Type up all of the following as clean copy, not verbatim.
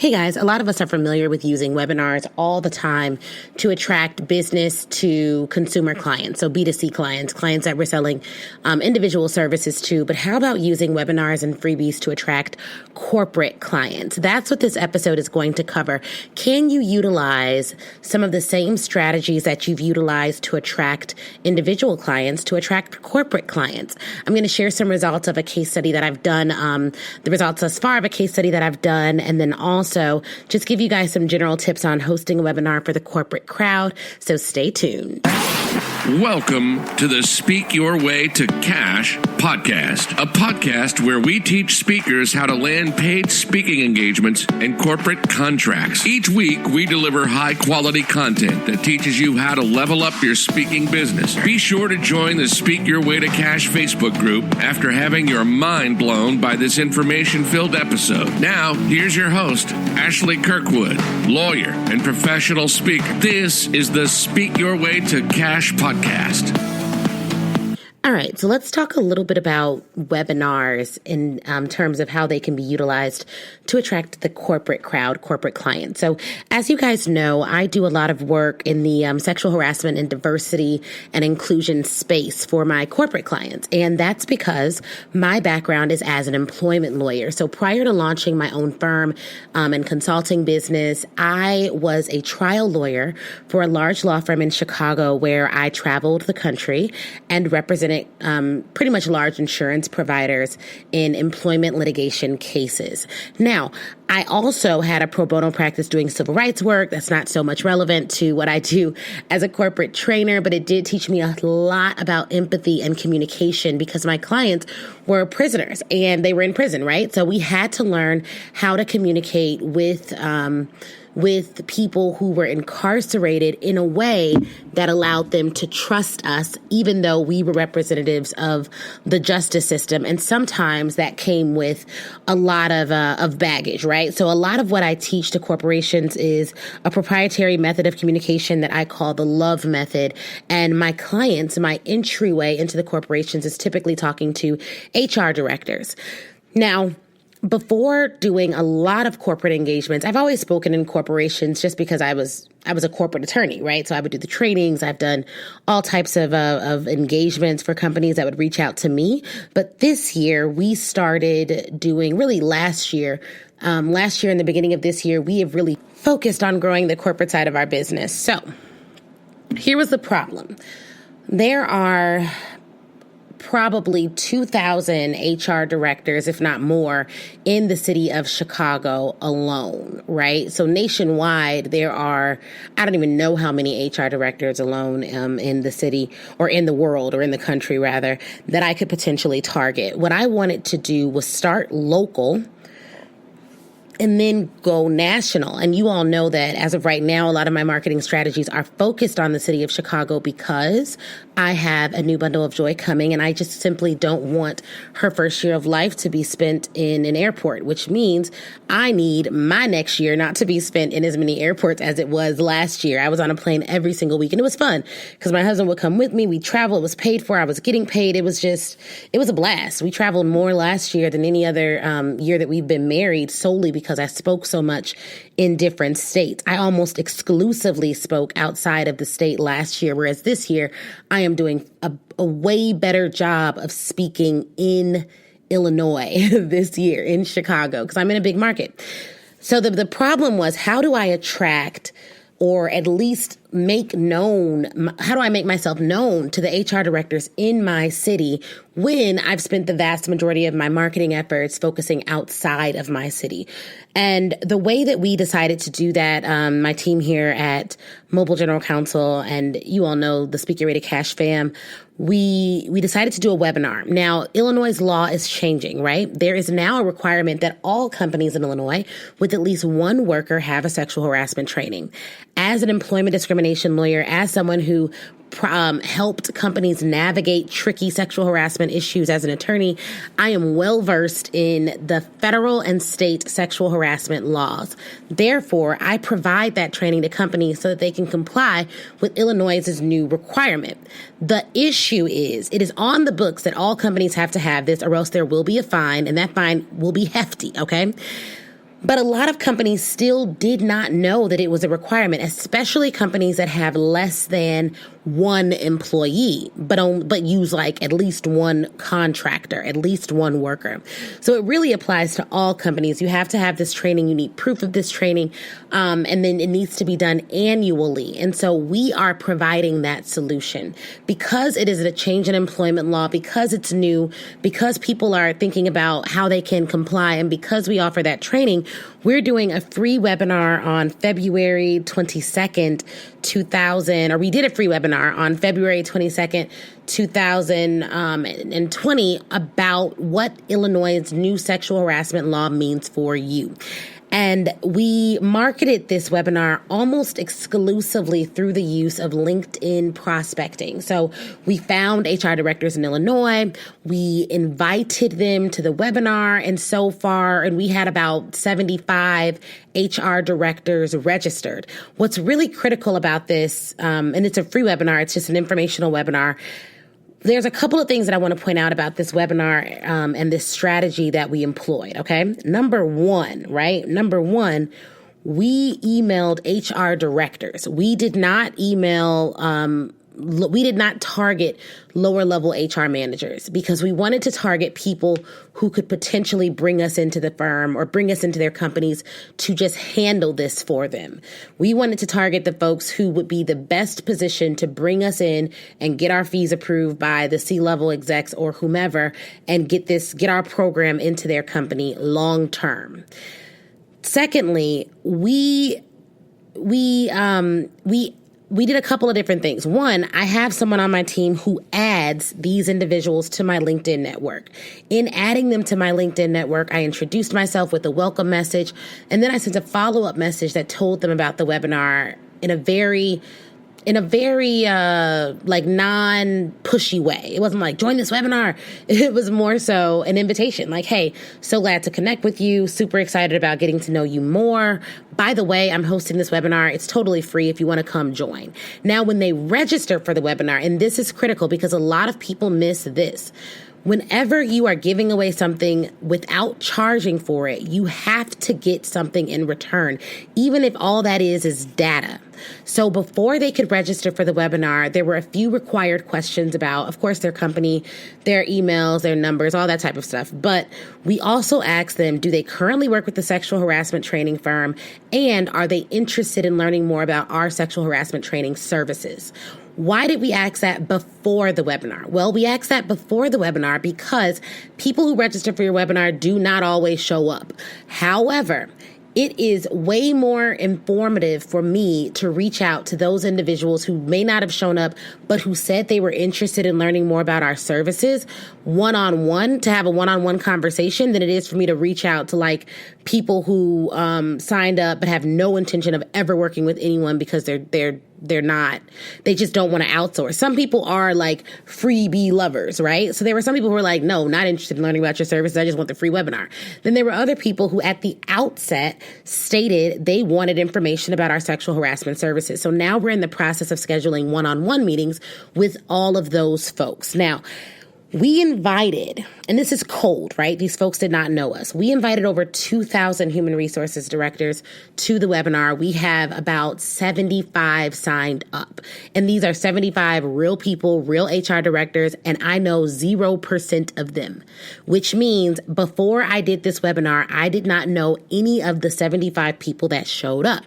Hey guys, a lot of us are familiar with using webinars all the time to attract business to consumer clients, so B2C clients that we're selling individual services to. But how about using webinars and freebies to attract corporate clients? That's what this episode is going to cover. Can you utilize some of the same strategies that you've utilized to attract individual clients to attract corporate clients? I'm going to share some results of a case study that I've done, the results thus far of a case study that I've done, and then also just give you guys some general tips on hosting a webinar for the corporate crowd. So stay tuned. Welcome to the Speak Your Way to Cash podcast, a podcast where we teach speakers how to land paid speaking engagements and corporate contracts. Each week, we deliver high-quality content that teaches you how to level up your speaking business. Be sure to join the Speak Your Way to Cash Facebook group after having your mind blown by this information-filled episode. Now, here's your host, Ashley Kirkwood, lawyer and professional speaker. This is the Speak Your Way to Cash podcast. All right, so let's talk a little bit about webinars in terms of how they can be utilized to attract the corporate crowd, corporate clients. So as you guys know, I do a lot of work in the sexual harassment and diversity and inclusion space for my corporate clients. And that's because my background is as an employment lawyer. So prior to launching my own firm and consulting business, I was a trial lawyer for a large law firm in Chicago where I traveled the country and represented pretty much large insurance providers in employment litigation cases. Now, I also had a pro bono practice doing civil rights work. That's not so much relevant to what I do as a corporate trainer, but it did teach me a lot about empathy and communication because my clients were prisoners and they were in prison, right? So we had to learn how to communicate with people who were incarcerated in a way that allowed them to trust us, even though we were representatives of the justice system. And sometimes that came with a lot of baggage, right? So a lot of what I teach to corporations is a proprietary method of communication that I call the love method. And my clients, my entryway into the corporations is typically talking to HR directors. Now, before doing a lot of corporate engagements, I've always spoken in corporations just because I was a corporate attorney, right? So I would do the trainings. I've done all types of engagements for companies that would reach out to me. But this year we started doing, really last year in the beginning of this year, we have really focused on growing the corporate side of our business. So here was the problem. There are probably 2,000 HR directors, if not more, in the city of Chicago alone, right? So nationwide, there are, I don't even know how many HR directors alone in the city or in the world or in the country, rather, that I could potentially target. What I wanted to do was start local and then go national. And you all know that as of right now, a lot of my marketing strategies are focused on the city of Chicago because I have a new bundle of joy coming and I just simply don't want her first year of life to be spent in an airport, which means I need my next year not to be spent in as many airports as it was last year. I was on a plane every single week and it was fun because my husband would come with me. We'd travel. It was paid for. I was getting paid. It was a blast. We traveled more last year than any other year that we've been married solely because I spoke so much in different states. I almost exclusively spoke outside of the state last year, whereas this year I am doing a way better job of speaking in Illinois this year, in Chicago, because I'm in a big market. So the problem was, how do I attract or at least how do I make myself known to the HR directors in my city when I've spent the vast majority of my marketing efforts focusing outside of my city? And the way that we decided to do that, my team here at Mobile General Counsel, and you all know the Speak Your Way to Cash fam, we decided to do a webinar. Now, Illinois' law is changing, right? There is now a requirement that all companies in Illinois with at least one worker have a sexual harassment training. As an employment discrimination lawyer, as someone who helped companies navigate tricky sexual harassment issues as an attorney, I am well versed in the federal and state sexual harassment laws. Therefore, I provide that training to companies so that they can comply with Illinois' new requirement. The issue is, it is on the books that all companies have to have this or else there will be a fine, and that fine will be hefty, okay? But a lot of companies still did not know that it was a requirement, especially companies that have less than one employee, but use like at least one contractor, at least one worker. So it really applies to all companies. You have to have this training. You need proof of this training. And then it needs to be done annually. And so we are providing that solution because it is a change in employment law, because it's new, because people are thinking about how they can comply. And because we offer that training, we're doing a free webinar on February 22nd, 2000, or we did a free webinar on February 22nd, 2020 about what Illinois' new sexual harassment law means for you. And we marketed this webinar almost exclusively through the use of LinkedIn prospecting. So we found HR directors in Illinois. We invited them to the webinar. And so far, and we had about 75 HR directors registered. What's really critical about this, and it's a free webinar, it's just an informational webinar. There's a couple of things that I want to point out about this webinar and this strategy that we employed, okay? Number one, we emailed HR directors. We did not target lower level HR managers because we wanted to target people who could potentially bring us into the firm or bring us into their companies to just handle this for them. We wanted to target the folks who would be the best position to bring us in and get our fees approved by the C-level execs or whomever and get our program into their company long term. Secondly, we did a couple of different things. One, I have someone on my team who adds these individuals to my LinkedIn network. In adding them to my LinkedIn network, I introduced myself with a welcome message, and then I sent a follow-up message that told them about the webinar in a very non-pushy way. It wasn't like, join this webinar. It was more so an invitation, like, hey, so glad to connect with you. Super excited about getting to know you more. By the way, I'm hosting this webinar. It's totally free if you want to come join. Now, when they register for the webinar, and this is critical because a lot of people miss this, whenever you are giving away something without charging for it, you have to get something in return, even if all that is data. So before they could register for the webinar, there were a few required questions about, of course, their company, their emails, their numbers, all that type of stuff. But we also asked them, do they currently work with the sexual harassment training firm? And are they interested in learning more about our sexual harassment training services? Why did we ask that before the webinar? Well, we asked that before the webinar because people who register for your webinar do not always show up. However, it is way more informative for me to reach out to those individuals who may not have shown up, but who said they were interested in learning more about our services one-on-one, to have a one-on-one conversation, than it is for me to reach out to like people who signed up but have no intention of ever working with anyone because they just don't want to outsource. Some people are like freebie lovers, right? So there were some people who were like, no, not interested in learning about your services. I just want the free webinar. Then there were other people who at the outset stated they wanted information about our sexual harassment services. So now we're in the process of scheduling one-on-one meetings with all of those folks. Now, we invited, and this is cold, right? These folks did not know us. We invited over 2,000 human resources directors to the webinar. We have about 75 signed up. And these are 75 real people, real HR directors, and I know 0% of them, which means before I did this webinar, I did not know any of the 75 people that showed up.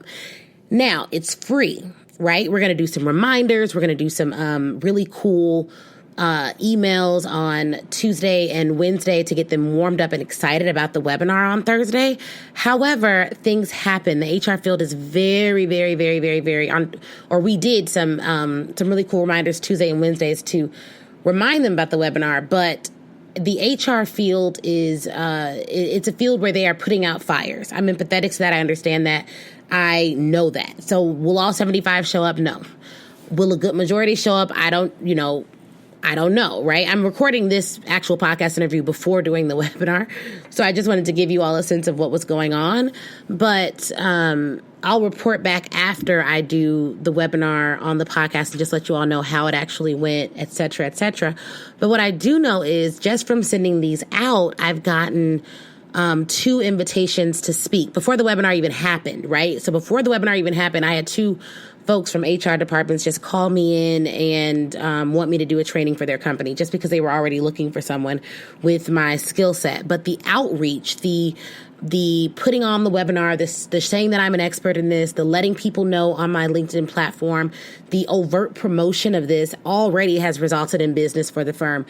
Now, it's free, right? We're going to do some reminders. We're going to do some really cool emails on Tuesday and Wednesday to get them warmed up and excited about the webinar on Thursday. However, things happen. The HR field is very, very, very, very, very we did some really cool reminders Tuesday and Wednesdays to remind them about the webinar, but the HR field is, it's a field where they are putting out fires. I'm empathetic to that. I understand that. I know that. So will all 75 show up? No. Will a good majority show up? I don't know, right? I'm recording this actual podcast interview before doing the webinar. So I just wanted to give you all a sense of what was going on. But I'll report back after I do the webinar on the podcast and just let you all know how it actually went, et cetera, et cetera. But what I do know is just from sending these out, I've gotten 2 invitations to speak before the webinar even happened, right? So before the webinar even happened, I had 2 folks from HR departments just call me in and want me to do a training for their company just because they were already looking for someone with my skill set. But the outreach, the putting on the webinar, the saying that I'm an expert in this, the letting people know on my LinkedIn platform, the overt promotion of this already has resulted in business for the firm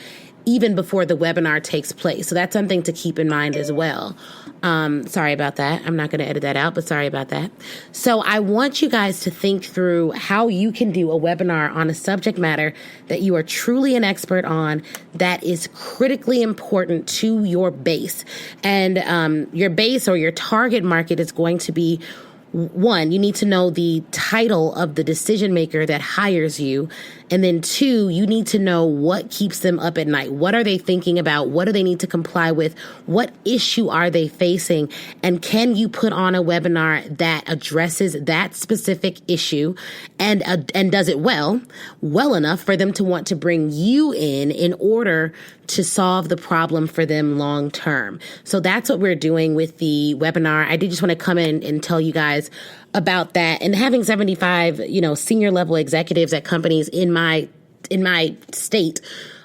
even before the webinar takes place. So that's something to keep in mind as well. Sorry about that. I'm not going to edit that out, but sorry about that. So I want you guys to think through how you can do a webinar on a subject matter that you are truly an expert on that is critically important to your base. And your base or your target market is going to be, 1, you need to know the title of the decision maker that hires you. And then 2, you need to know what keeps them up at night. What are they thinking about? What do they need to comply with? What issue are they facing? And can you put on a webinar that addresses that specific issue and does it well enough for them to want to bring you in order to solve the problem for them long term? So that's what we're doing with the webinar. I did just want to come in and tell you guys about that, and having 75, senior level executives at companies in my state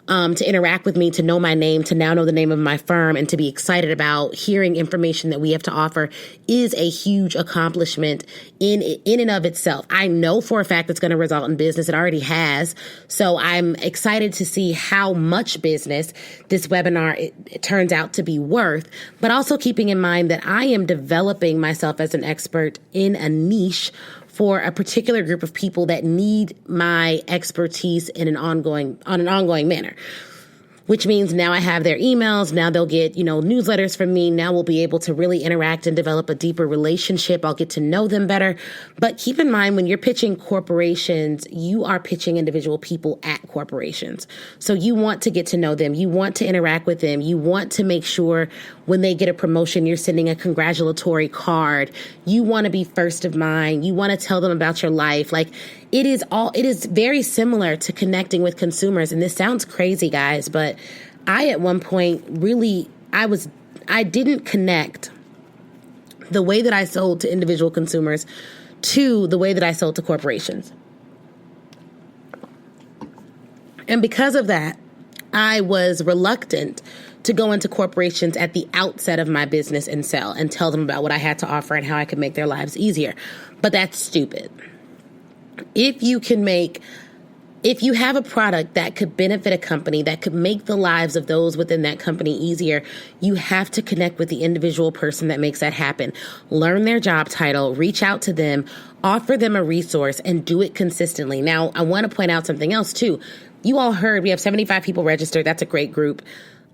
to interact with me, to know my name, to now know the name of my firm, and to be excited about hearing information that we have to offer is a huge accomplishment in and of itself. I know for a fact it's going to result in business. It already has. So I'm excited to see how much business this webinar it turns out to be worth, but also keeping in mind that I am developing myself as an expert in a niche for a particular group of people that need my expertise on an ongoing manner. Which means now I have their emails. Now they'll get, newsletters from me. Now we'll be able to really interact and develop a deeper relationship. I'll get to know them better. But keep in mind, when you're pitching corporations, you are pitching individual people at corporations. So you want to get to know them. You want to interact with them. You want to make sure when they get a promotion, you're sending a congratulatory card. You want to be first of mind. You want to tell them about your life. It is very similar to connecting with consumers. And this sounds crazy, guys, but I, at one point, I didn't connect the way that I sold to individual consumers to the way that I sold to corporations. And because of that, I was reluctant to go into corporations at the outset of my business and sell and tell them about what I had to offer and how I could make their lives easier. But that's stupid. If you have a product that could benefit a company, that could make the lives of those within that company easier, you have to connect with the individual person that makes that happen. Learn their job title, reach out to them, offer them a resource, and do it consistently. Now, I want to point out something else too. You all heard we have 75 people registered. That's a great group.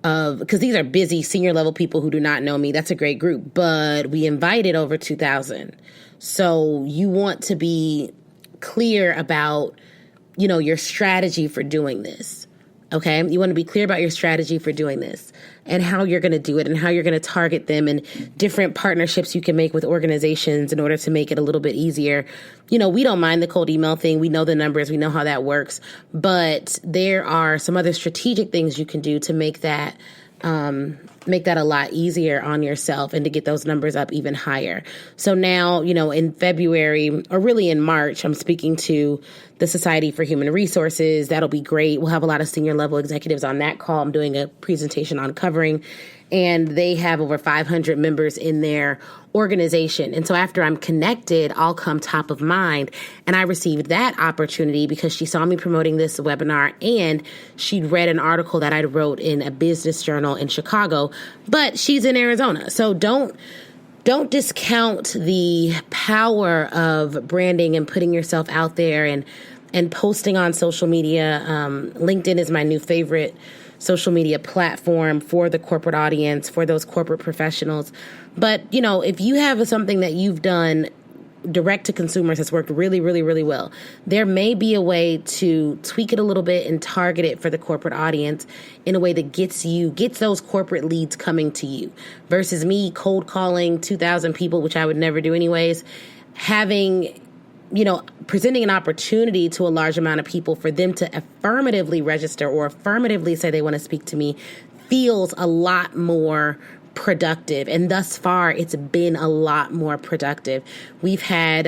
Because these are busy senior level people who do not know me. That's a great group. But we invited over 2,000. So you want to be clear about, your strategy for doing this. Okay. You want to be clear about your strategy for doing this and how you're going to do it and how you're going to target them and different partnerships you can make with organizations in order to make it a little bit easier. We don't mind the cold email thing. We know the numbers. We know how that works. But there are some other strategic things you can do to make that a lot easier on yourself and to get those numbers up even higher. So now, in February, or really in March, I'm speaking to the Society for Human Resources. That'll be great. We'll have a lot of senior level executives on that call. I'm doing a presentation on covering, and they have over 500 members in their organization. And so after I'm connected, I'll come top of mind. And I received that opportunity because she saw me promoting this webinar and she'd read an article that I wrote in a business journal in Chicago, but she's in Arizona. So don't discount the power of branding and putting yourself out there and posting on social media. LinkedIn is my new favorite social media platform for the corporate audience, for those corporate professionals. But, if you have something that you've done direct to consumers that's worked really, really, really well, there may be a way to tweak it a little bit and target it for the corporate audience in a way that gets those corporate leads coming to you versus me cold calling 2,000 people, which I would never do anyways, having presenting an opportunity to a large amount of people for them to affirmatively register or affirmatively say they want to speak to me feels a lot more productive. And thus far, it's been a lot more productive. We've had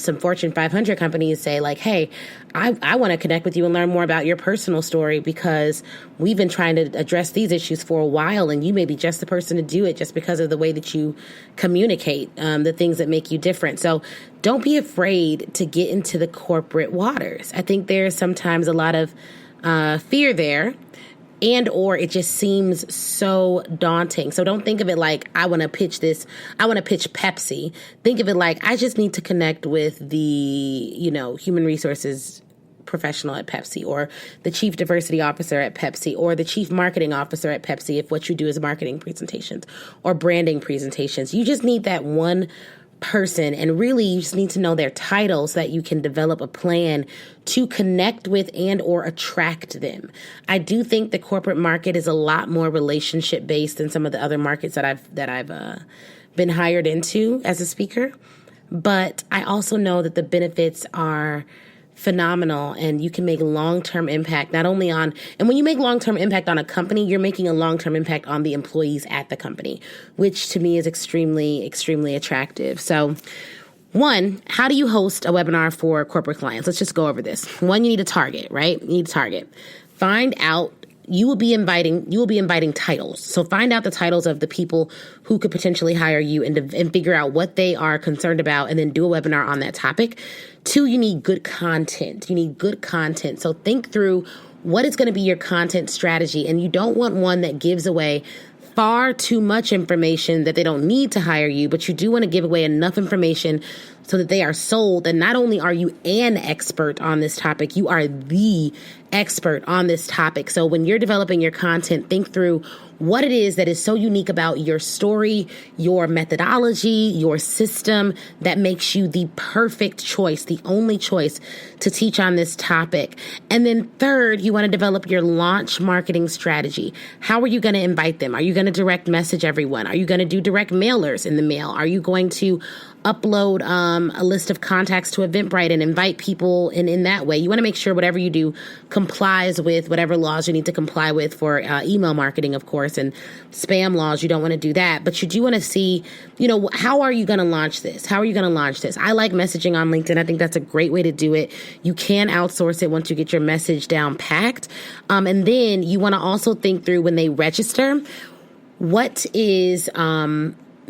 some Fortune 500 companies say like, hey, I want to connect with you and learn more about your personal story because we've been trying to address these issues for a while, and you may be just the person to do it just because of the way that you communicate, the things that make you different. So don't be afraid to get into the corporate waters. I think there's sometimes a lot of fear there, and or it just seems so daunting. So don't think of it like, I want to pitch this. I want to pitch Pepsi. Think of it like, I just need to connect with the, human resources professional at Pepsi, or the chief diversity officer at Pepsi, or the chief marketing officer at Pepsi if what you do is marketing presentations or branding presentations. You just need that one person, and really you just need to know their titles so that you can develop a plan to connect with and or attract them. I do think the corporate market is a lot more relationship based than some of the other markets that I've been hired into as a speaker, but I also know that the benefits are phenomenal, and you can make long-term impact not only on, and when you make long-term impact on a company, you're making a long-term impact on the employees at the company, which to me is extremely, extremely attractive. So one, how do you host a webinar for corporate clients? Let's just go over this. One, you need a target, right? You need a target. Find out, you will be inviting titles. So find out the titles of the people who could potentially hire you and figure out what they are concerned about, and then do a webinar on that topic. Two, you need good content. So think through what is going to be your content strategy, and you don't want one that gives away far too much information that they don't need to hire you, but you do want to give away enough information so that they are sold. And not only are you an expert on this topic, you are the expert on this topic. So when you're developing your content, think through what it is that is so unique about your story, your methodology, your system that makes you the perfect choice, the only choice to teach on this topic. And then third, you want to develop your launch marketing strategy. How are you going to invite them? Are you going to direct message everyone? Are you going to do direct mailers in the mail? Are you going to upload a list of contacts to Eventbrite and invite people in that way? You want to make sure whatever you do complies with whatever laws you need to comply with for email marketing, of course, and spam laws. You don't want to do that, but you do want to see, how are you going to launch this? How are you going to launch this? I like messaging on LinkedIn. I think that's a great way to do it. You can outsource it once you get your message down packed. And then you want to also think through when they register, what is,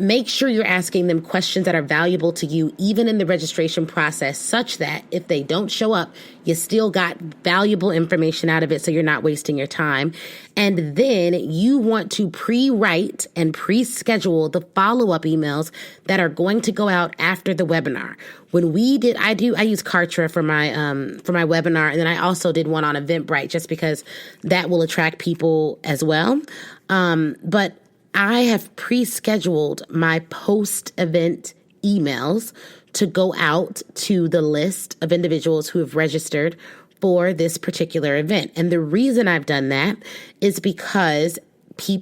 make sure you're asking them questions that are valuable to you, even in the registration process, such that if they don't show up, you still got valuable information out of it, so you're not wasting your time. And then you want to pre-write and pre-schedule the follow-up emails that are going to go out after the webinar. When I use Kartra for my webinar, and then I also did one on Eventbrite just because that will attract people as well. But I have pre-scheduled my post-event emails to go out to the list of individuals who have registered for this particular event. And the reason I've done that is because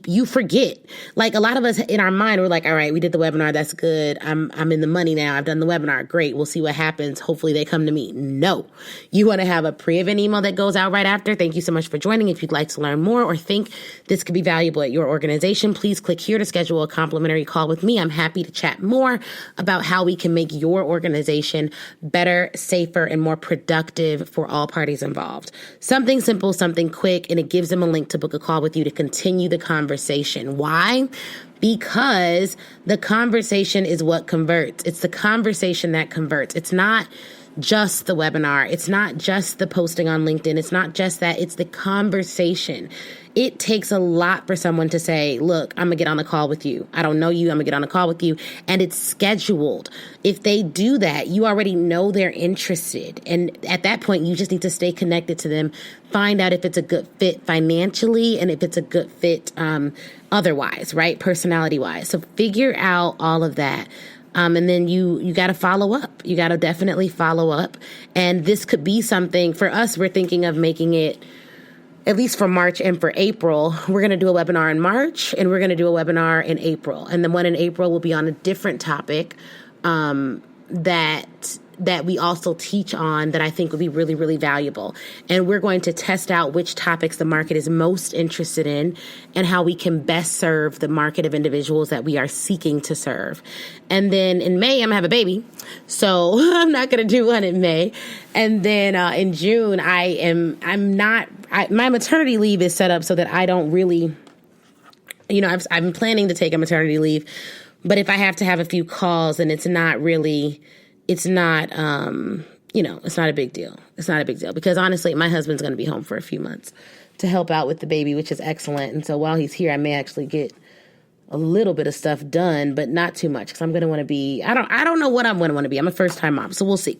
you forget. Like, a lot of us in our mind, we're like, all right, we did the webinar. That's good. I'm in the money now. I've done the webinar. Great. We'll see what happens. Hopefully they come to me. No, you want to have a pre-event email that goes out right after. Thank you so much for joining. If you'd like to learn more or think this could be valuable at your organization, please click here to schedule a complimentary call with me. I'm happy to chat more about how we can make your organization better, safer, and more productive for all parties involved. Something simple, something quick, and it gives them a link to book a call with you to continue the conversation. Why? Because the conversation is what converts. It's the conversation that converts. It's not just the webinar. It's not just the posting on LinkedIn. It's not just that. It's the conversation. It takes a lot for someone to say, look, I'm going to get on the call with you. I don't know you. I'm going to get on the call with you. And it's scheduled. If they do that, you already know they're interested. And at that point, you just need to stay connected to them, find out if it's a good fit financially and if it's a good fit otherwise, right? Personality wise. So figure out all of that. And then you got to follow up. You got to definitely follow up. And this could be something for us. We're thinking of making it, at least for March and for April. We're going to do a webinar in March and we're going to do a webinar in April. And the one in April will be on a different topic. that we also teach on that I think would be really, really valuable. And we're going to test out which topics the market is most interested in and how we can best serve the market of individuals that we are seeking to serve. And then in May, I'm going to have a baby. So I'm not going to do one in May. And then in June, my maternity leave is set up so that I don't really, I'm planning to take a maternity leave. But if I have to have a few calls, and it's not a big deal. It's not a big deal because honestly, my husband's going to be home for a few months to help out with the baby, which is excellent. And so while he's here, I may actually get a little bit of stuff done, but not too much because I'm going to want to be, I don't know what I'm going to want to be. I'm a first time mom, so we'll see.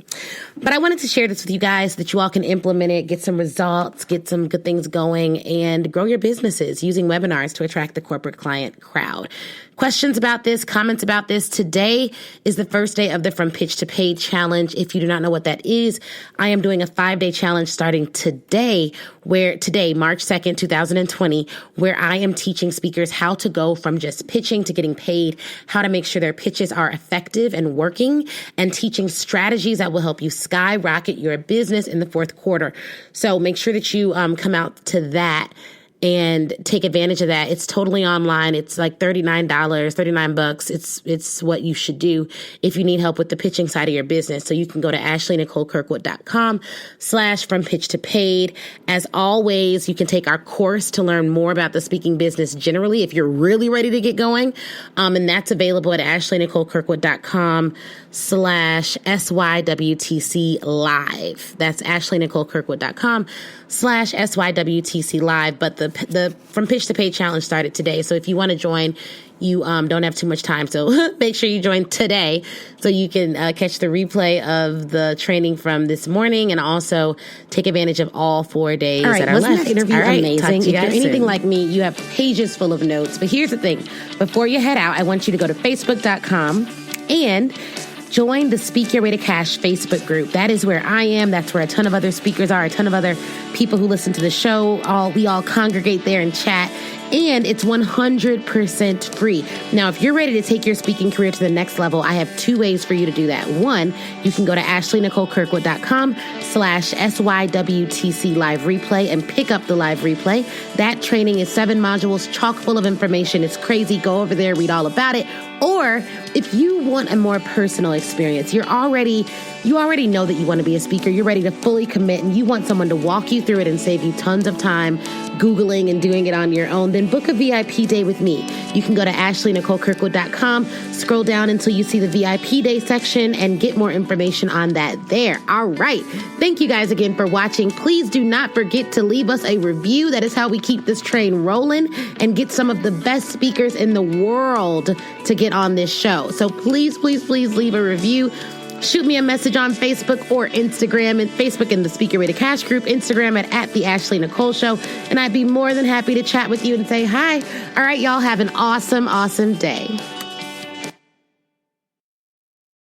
But I wanted to share this with you guys so that you all can implement it, get some results, get some good things going, and grow your businesses using webinars to attract the corporate client crowd. Questions about this, comments about this. Today is the first day of the From Pitch to Paid challenge. If you do not know what that is, I am doing a 5-day challenge starting today, March 2nd, 2020, where I am teaching speakers how to go from just pitching to getting paid, how to make sure their pitches are effective and working, and teaching strategies that will help you skyrocket your business in the fourth quarter. So make sure that you come out to that and take advantage of that. It's totally online. It's like $39. It's what you should do if you need help with the pitching side of your business. So you can go to ashleynicolekirkwood.com/FromPitchToPaid. As always, you can take our course to learn more about the speaking business generally if you're really ready to get going. And that's available at ashleynicolekirkwood.com/SYWTC live. That's ashleynicolekirkwood.com/SYWTC live. But the From Pitch to Pay challenge started today. So if you want to join, you don't have too much time. So make sure you join today so you can catch the replay of the training from this morning and also take advantage of all 4 days that are left. That interview amazing? If you're anything like me, you have pages full of notes. But here's the thing. Before you head out, I want you to go to facebook.com and join the Speak Your Way to Cash Facebook group. That is where I am. That's where a ton of other speakers are, a ton of other people who listen to the show. We all congregate there and chat. And it's 100% free. Now, if you're ready to take your speaking career to the next level, I have 2 ways for you to do that. One, you can go to ashleynicolekirkwood.com/SYWTC live replay and pick up the live replay. That training is 7 modules, chock full of information. It's crazy. Go over there, read all about it. Or if you want a more personal experience, you already know that you want to be a speaker. You're ready to fully commit and you want someone to walk you through it and save you tons of time Googling and doing it on your own, then book a VIP day with me. You can go to ashleynicolekirkwood.com, scroll down until you see the VIP day section and get more information on that there. All right. Thank you guys again for watching. Please do not forget to leave us a review. That is how we keep this train rolling and get some of the best speakers in the world to get on this show. So please, please, please leave a review. Shoot me a message on Facebook or Instagram, and Facebook in the Speak Your Way to Cash group, Instagram at the Ashley Nicole Show. And I'd be more than happy to chat with you and say hi. All right, y'all have an awesome, awesome day.